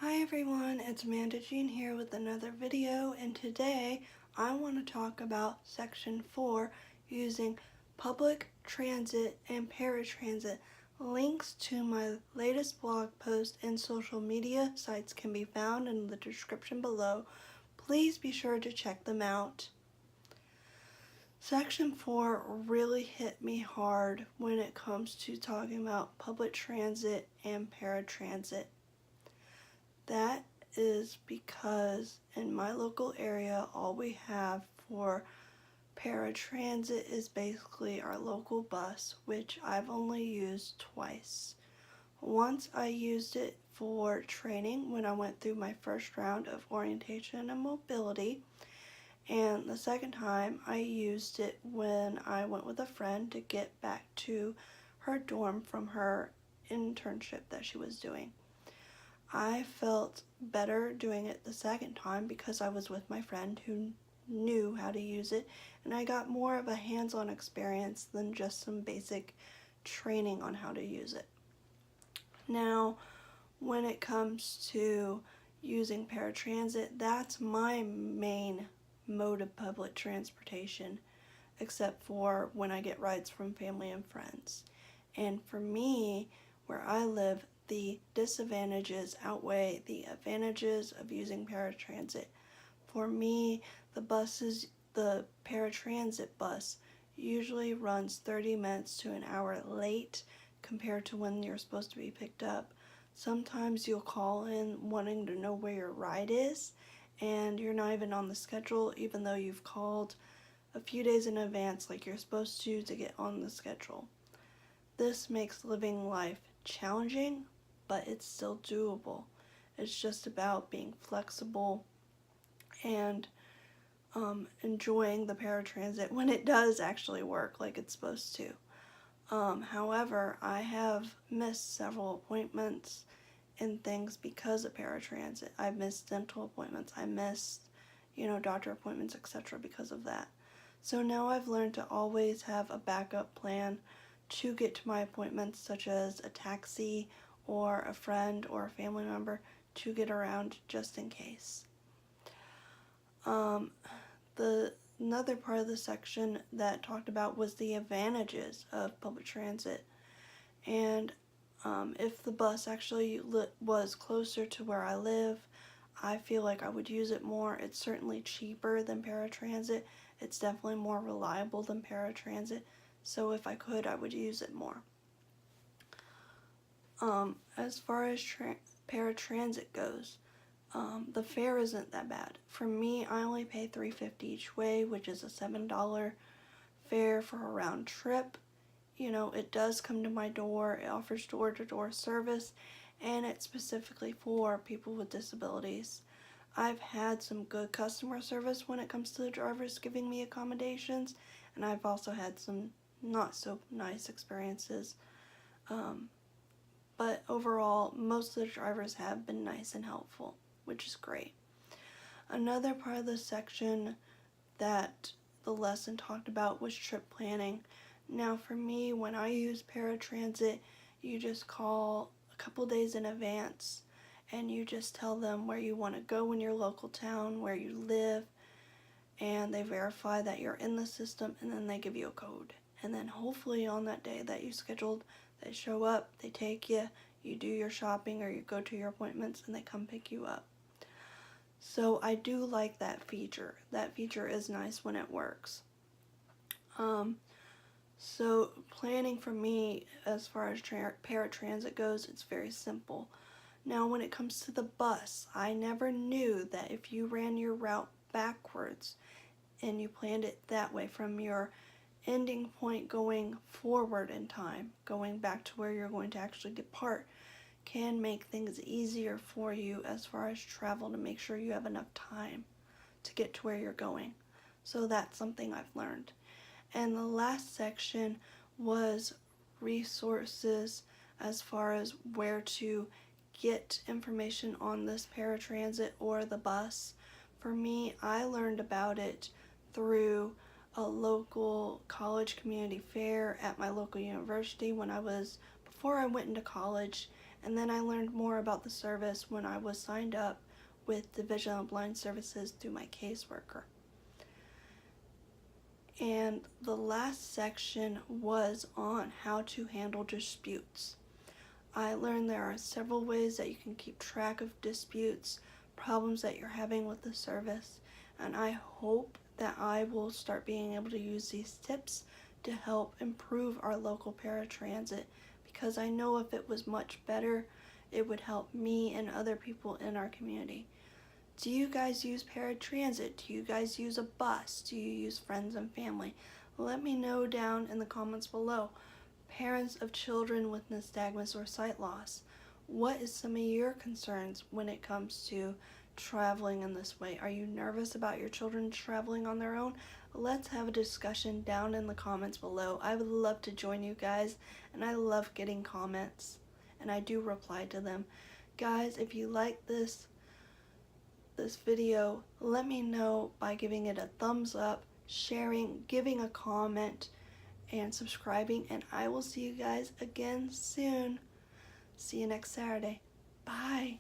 Hi everyone, it's Amanda Jean here with another video, and today I want to talk about Section 4, using public transit and paratransit. Links to my latest blog post and social media sites can be found in the description below. Please be sure to check them out. Section 4 really hit me hard when it comes to talking about public transit and paratransit. That is because in my local area, all we have for paratransit is basically our local bus, which I've only used twice. Once I used it for training when I went through my first round of orientation and mobility, and the second time I used it when I went with a friend to get back to her dorm from her internship that she was doing. I felt better doing it the second time because I was with my friend who knew how to use it, and I got more of a hands-on experience than just some basic training on how to use it. Now, when it comes to using paratransit, that's my main mode of public transportation, except for when I get rides from family and friends. And for me, where I live, the disadvantages outweigh the advantages of using paratransit. For me, the paratransit bus usually runs 30 minutes to an hour late compared to when you're supposed to be picked up. Sometimes you'll call in wanting to know where your ride is, and you're not even on the schedule even though you've called a few days in advance like you're supposed to get on the schedule. This makes living life challenging, but it's still doable. It's just about being flexible and enjoying the paratransit when it does actually work like it's supposed to. However, I have missed several appointments and things because of paratransit. I've missed dental appointments. I missed, doctor appointments, etc. because of that. So now I've learned to always have a backup plan to get to my appointments, such as a taxi or a friend or a family member to get around just in case. Another part of the section that talked about was the advantages of public transit, and if the bus actually was closer to where I live, I feel like I would use it more. It's certainly cheaper than paratransit. It's definitely more reliable than paratransit, so if I could, I would use it more. As far as paratransit goes, the fare isn't that bad. For me, I only pay $3.50 each way, which is a $7 fare for a round trip. It does come to my door. It offers door-to-door service, and it's specifically for people with disabilities. I've had some good customer service when it comes to the drivers giving me accommodations, and I've also had some not so nice experiences. But overall, most of the drivers have been nice and helpful, which is great. Another part of the section that the lesson talked about was trip planning. Now for me, when I use paratransit, you just call a couple days in advance and you just tell them where you want to go in your local town, where you live, and they verify that you're in the system, and then they give you a code. And then hopefully on that day that you scheduled, they show up, they take you, you do your shopping or you go to your appointments, and they come pick you up. So I do like that feature. That feature is nice when it works. So planning for me as far as paratransit goes, it's very simple. Now when it comes to the bus, I never knew that if you ran your route backwards and you planned it that way from your ending point going forward in time, going back to where you're going to actually depart, can make things easier for you as far as travel, to make sure you have enough time to get to where you're going. So that's something I've learned. And the last section was resources as far as where to get information on this paratransit or the bus. For me, I learned about it through a local college community fair at my local university before I went into college, And then I learned more about the service when I was signed up with Division of Blind Services through my caseworker. And the last section was on how to handle disputes. I learned there are several ways that you can keep track of disputes, problems that you're having with the service, and I hope that I will start being able to use these tips to help improve our local paratransit, because I know if it was much better, it would help me and other people in our community. Do you guys use paratransit? Do you guys use a bus? Do you use friends and family? Let me know down in the comments below. Parents of children with nystagmus or sight loss, what is some of your concerns when it comes to traveling in this way? Are you nervous about your children traveling on their own? Let's have a discussion down in the comments below. I would love to join you guys, and I love getting comments, and I do reply to them. Guys, if you like this video, let me know by giving it a thumbs up, sharing, giving a comment, and subscribing, and I will see you guys again soon. See you next Saturday. Bye.